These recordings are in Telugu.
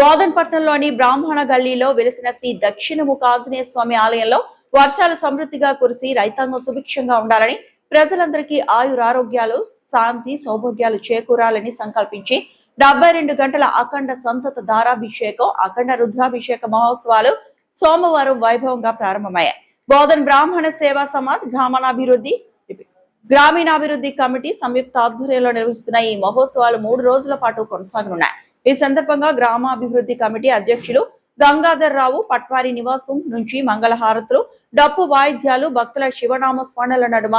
బోధన్పట్నంలోని బ్రాహ్మణ గల్లీలో వెలిసిన శ్రీ దక్షిణముఖ ఆంజనేయ స్వామి ఆలయంలో వర్షాలు సమృద్ధిగా కురిసి రైతాంగం సుభిక్షంగా ఉండాలని, ప్రజలందరికీ ఆయురారోగ్యాలు, శాంతి, సౌభాగ్యాలు చేకూరాలని సంకల్పించి 72 గంటల అఖండ సంతత ధారాభిషేకం, అఖండ రుద్రాభిషేక మహోత్సవాలు సోమవారం వైభవంగా ప్రారంభమయ్యాయి. బోధన్ బ్రాహ్మణ సేవా సమాజ్ గ్రామీణాభివృద్ధి కమిటీ సంయుక్త ఆధ్వర్యంలో నిర్వహిస్తున్న ఈ మహోత్సవాలు 3 రోజుల పాటు కొనసాగనున్నాయి. ఈ సందర్భంగా గ్రామాభివృద్ధి కమిటీ అధ్యక్షులు గంగాధర్ రావు పట్వారి నివాసం నుంచి మంగళహారతులు, డప్పు వాయిద్యాలు, భక్తుల శివనామ స్మరణల నడుమ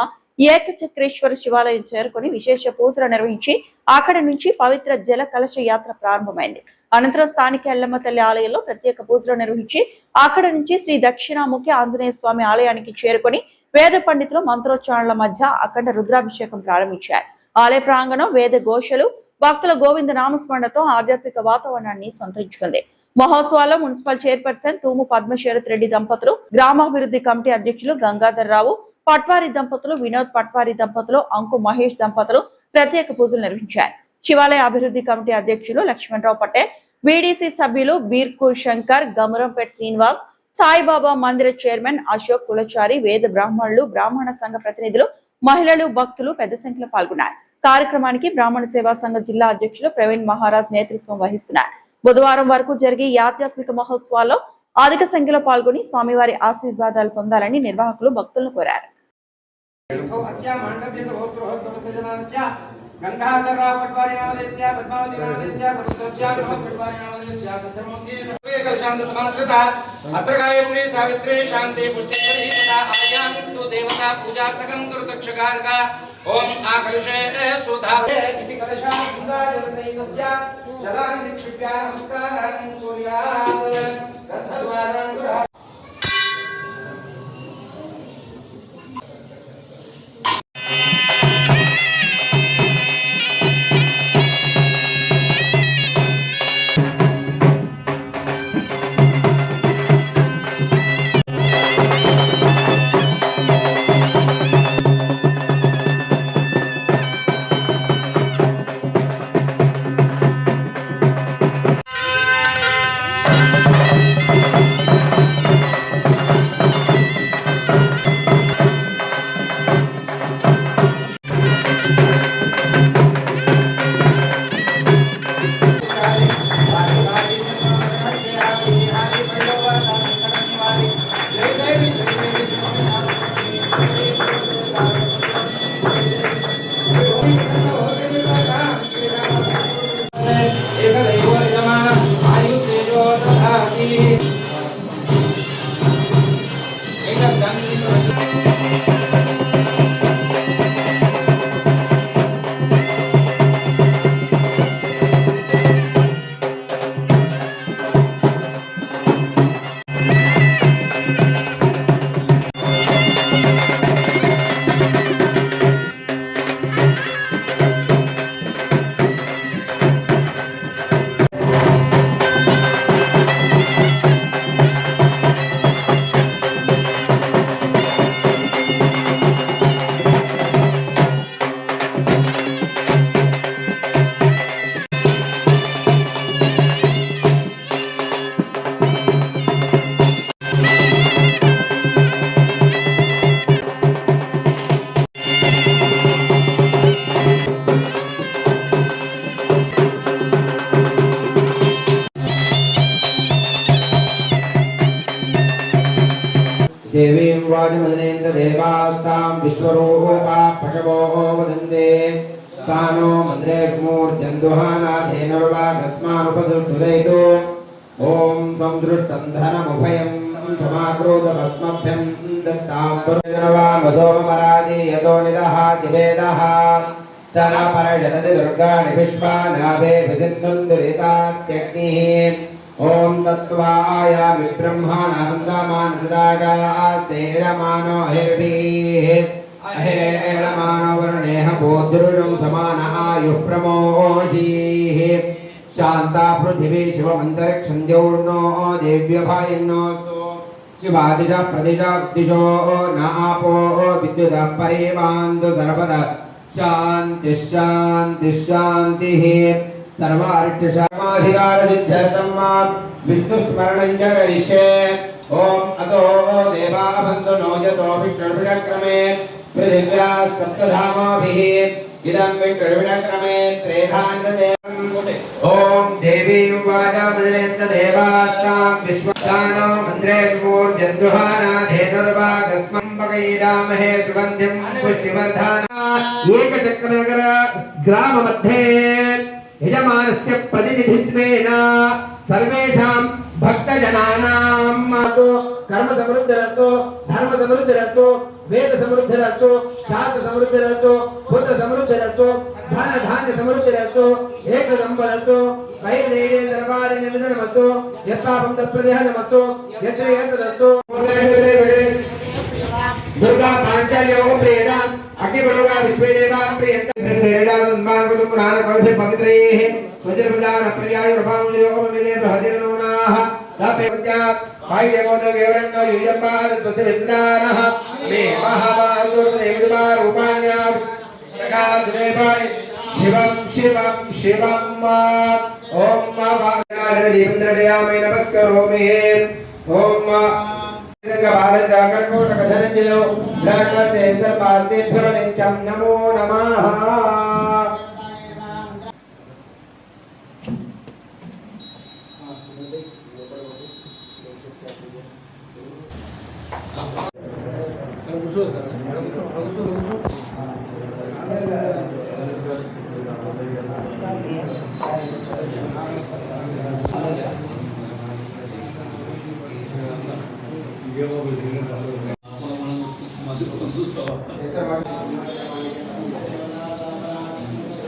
ఏకచక్రేశ్వర శివాలయం చేరుకుని విశేష పూజలు నిర్వహించి అక్కడి నుంచి పవిత్ర జల కలశ యాత్ర ప్రారంభమైంది. అనంతరం స్థానిక ఎల్లమ్మ తల్లి ఆలయంలో ప్రత్యేక పూజలు నిర్వహించి అక్కడి నుంచి శ్రీ దక్షిణాముఖి ఆంజనేయ స్వామి ఆలయానికి చేరుకుని వేద పండితులు మంత్రోచ్చారణల మధ్య అఖండ రుద్రాభిషేకం ప్రారంభించారు. ఆలయ ప్రాంగణం వేద ఘోషలు, భక్తుల గోవింద నామస్మరణతో ఆధ్యాత్మిక వాతావరణాన్ని సంతరించుకుంది. మహోత్సవాల్లో మున్సిపల్ చైర్పర్సన్ తూము పద్మశరత్ రెడ్డి దంపతులు, గ్రామాభివృద్ధి కమిటీ అధ్యక్షులు గంగాధర్ రావు పట్వారి దంపతులు, వినోద్ పట్వారి దంపతులు, అంకు మహేష్ దంపతులు ప్రత్యేక పూజలు నిర్వహించారు. శివాలయ అభివృద్ధి కమిటీ అధ్యక్షులు లక్ష్మణరావు పటేల్, బీడీసీ సభ్యులు బీర్కూర్ శంకర్, గమురంపేట్ శ్రీనివాస్, సాయిబాబా మందిర చైర్మన్ అశోక్ కులచారి, వేద బ్రాహ్మణులు, బ్రాహ్మణ సంఘ ప్రతినిధులు, మహిళలు, భక్తులు పెద్ద సంఖ్యలో పాల్గొన్నారు. కార్యక్రమానికి బ్రాహ్మణ సేవా సంఘ జిల్లా అధ్యక్షులు ప్రవీణ్ మహారాజ్ నేతృత్వం వహిస్తున్నారు. బుధవారం వరకు జరిగే ఈ ఆధ్యాత్మిక మహోత్సవాల్లో అధిక సంఖ్యలో పాల్గొని స్వామివారి ఆశీర్వాదాలు పొందాలని నిర్వాహకులు భక్తులను కోరారు. ओम आकलुषे सुधावे इति कलशा गंगाजलसहितस्य जलानि निक्षिप्य नमस्कारं कुर्यात् गन्धद्वारं कुर्यात्। देवीं वाजमदनेन्द्र देवास्तां विश्वरूपा पशवो वदन्ते सानो मन्द्रेर्मूर्जन्दुहानाधेनुर्वागस्मानुपसुधुदयितो ॐ संदृष्टं धनमुभयं समाक्रोधमस्मभ्यं दत्तां पुरुषवागसोमरादि यतो निदहाति वेदः सरापरजदति दुर्गाणि विश्वानाभे विसिन्धुन्दुरितात्यग्निः ओम तत्वायामि ब्रह्मानन्दमानसदागासेणमानो हिर्भिः अहेणमानो वर्णेह बोद्धुरुं समान आयुः प्रमोषीः शान्ता पृथिवी शिवमन्तरिक्षं द्यौर्नो देव्यभायन्नोस्तु शिवादिशा प्रदिशा दिशो न आपो विद्युतः परिवान्तु सर्वदा शान्तिः शान्तिः शान्तिः सर्वारिष्टशामाधिकारसिद्ध्यर्थं मां विष्णुस्मरणं च करिष्ये ॐ अतो देवाः बन्धु नो यतो विष्णुर्विणक्रमे पृथिव्या सप्तधामाभिः इदं विष्णुर्विणक्रमे त्रेधानिदेवम् ॐ देवीं वाजामजनेन्द्र देवास्तां विश्वदानो मन्द्रे विमूर्जन्दुहानाधेनुर्वागस्मं पकैडामहे सुगन्धिं पुष्टिवर्धाना एकचक्रनगर ग्राममध्ये यजमानस्य प्रतिनिधित्वेन सर्वेषां भक्तजनानां कर्म समृद्धिरस्तु धर्म समृद्धिरस्तु वेद समृद्धिरस्तु शास्त्र समृद्धिरस्तु पुत्र समृद्धिरस्तु धन धान्य समृद्धिरस्तु एक संपदस्तु वैदेहे दरबार निर्जनमस्तु यत्पापं तत्प्रदेहनमस्तु यत्र यत्तदस्तु दुर्गा पांचाल्यों प्रियदा अग्निवरुगा विश्वेदेवा प्रियंतरेणादन्मान कुतुपुराण कविभिः पवित्रैः वज्रप्रदान प्रियायुर्भामुजयोगम विदे प्रहदिर्नोनाः तपेवत्या पाय्यगोदगेवरन्नो युयम्बादत्वतिविद्दानः मे महावादुर्देवदुबारूपाण्यां सकादुरेवाय शिवं शिवं शिवं ॐ महावादीवेन्द्रदयामे नमस्करोमि ॐ भारतकर्कोटकधनञ्जयो ब्रह्मतेन्द्रपादेभ्यो नित्यं नमो नमः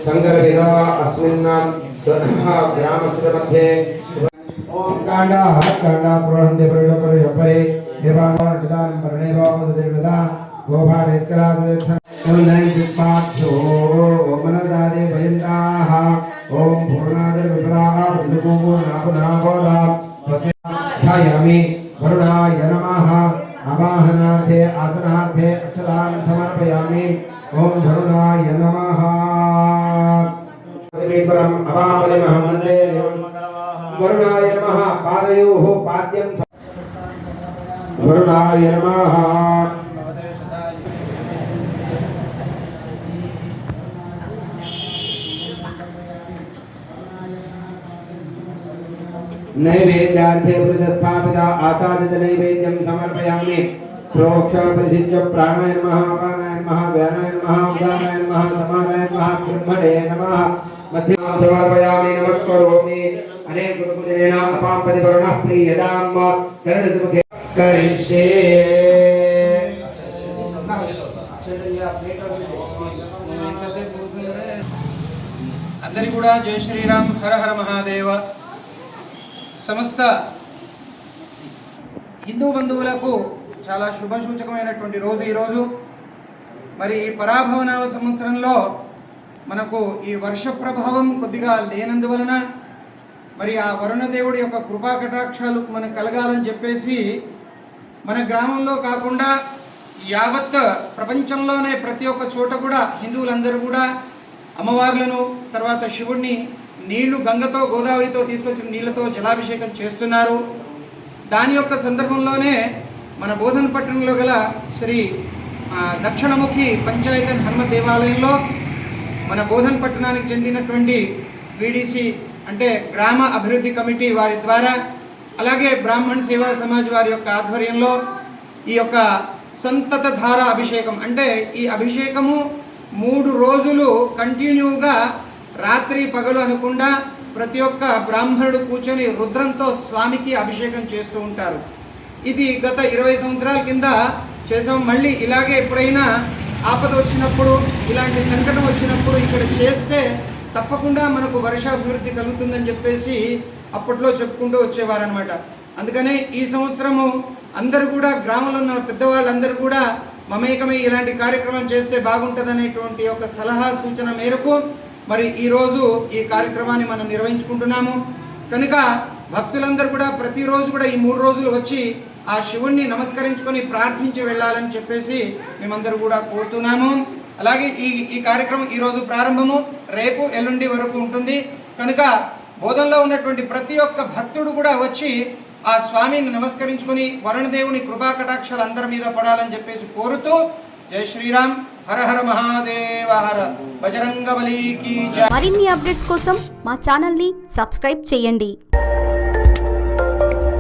संगरविदा अस्मिन् ग्रामस्थितमध्ये ओम कांडाः कांडा प्रोहन्ते प्रयोपरे देवानां निदानं परमेवा मुददेवदा गोभाडेत्करादेत्थन ओनलाइन विपाक्षो मनदादे भयन्ताः ओम पूर्णादे विप्राः बुद्धको नापुनागोदा ध्यायामि वरुणाय नमः आवाहनार्थे आसनार्थे अक्षतां समर्पयामि ओम वरुणाय नमः देवीपरम् अवामदे महमन्दे वरुणाय नमः पादयोः पाद्यं वरुणाय नमः नैवेद्यार्थे वृद्धस्थापिता आसादित नैवेद्यं समर्पयामि प्रोक्ष परिशिच्य प्राणाय नमः अपानाय नमः व्यानाय नमः उदानाय नमः समानाय नमः ब्रह्मणे नमः मध्यं समर्पयामि नमस्करोमि अनेक पूजनेन अपां परिवरणः प्रियदां करणसुमुखे करिष्ये అందరికీ కూడా జై శ్రీరామ్ హర హర మహాదేవ. సమస్త హిందూ బంధువులకు చాలా శుభసూచకమైనటువంటి రోజు ఈరోజు. మరి ఈ పరాభవనామ సంవత్సరంలో మనకు ఈ వర్ష ప్రభావం కొద్దిగా లేనందువలన మరి ఆ వరుణదేవుడి యొక్క కృపా కటాక్షాలు మనకు కలగాలని చెప్పేసి మన గ్రామంలో కాకుండా యావత్ ప్రపంచంలోనే ప్రతి ఒక్క చోట కూడా హిందువులందరూ కూడా అమ్మవార్లను తర్వాత శివుడిని నీళ్లు గంగతో గోదావరితో తీసుకొచ్చిన నీళ్లతో జలాభిషేకం చేస్తున్నారు. దాని యొక్క సందర్భంలోనే మన బోధన పట్టణంలో గల శ్రీ దక్షిణముఖి పంచాయతన్ హనుమ దేవాలయంలో మన బోధన పట్టణానికి చెందినటువంటి వీడీసీ అంటే గ్రామ అభివృద్ధి కమిటీ వారి ద్వారా అలాగే బ్రాహ్మణ సేవా సమాజ్ వారి యొక్క ఆధ్వర్యంలో ఈ యొక్క సంతత ధార అభిషేకం అంటే ఈ అభిషేకము 3 రోజులు కంటిన్యూగా రాత్రి పగలు అనకుండా ప్రతి ఒక్క బ్రాహ్మణుడు కూర్చొని రుద్రంతో స్వామికి అభిషేకం చేస్తూ ఉంటారు. ఇది గత 20 సంవత్సరాల కింద చేసాం. మళ్ళీ ఇలాగే ఎప్పుడైనా ఆపద వచ్చినప్పుడు ఇలాంటి సంకటం వచ్చినప్పుడు ఇక్కడ చేస్తే తప్పకుండా మనకు వర్షాభివృద్ధి కలుగుతుందని చెప్పేసి అప్పట్లో చెప్పుకుంటూ వచ్చేవారనమాట. అందుకనే ఈ సంవత్సరము అందరూ కూడా గ్రామంలో ఉన్న పెద్దవాళ్ళందరూ కూడా మమేకమై ఇలాంటి కార్యక్రమం చేస్తే బాగుంటుందనేటువంటి ఒక సలహా సూచన మేరకు మరి ఈరోజు ఈ కార్యక్రమాన్ని మనం నిర్వహించుకుంటున్నాము. కనుక భక్తులందరూ కూడా ప్రతిరోజు కూడా ఈ 3 రోజులు వచ్చి ఆ శివుణ్ణి నమస్కరించుకొని ప్రార్థించి వెళ్ళాలని చెప్పేసి మేమందరూ కూడా కోరుతున్నాము. అలాగే ఈ కార్యక్రమం ఈరోజు ప్రారంభము రేపు ఎల్లుండి వరకు ఉంటుంది. కనుక బోధనలో ఉన్నటువంటి ప్రతి ఒక్క భక్తుడు కూడా వచ్చి ఆ స్వామిని నమస్కరించుకొని వరుణదేవుని కృపా కటాక్షాలు అందరి మీద పడాలని చెప్పేసి కోరుతూ జై శ్రీరామ్, హర హర మహాదేవ, హర బజరంగబలి కీ జై. మరిన్ని అప్డేట్స్ కోసం మా ఛానల్ని సబ్స్క్రైబ్ చేయండి.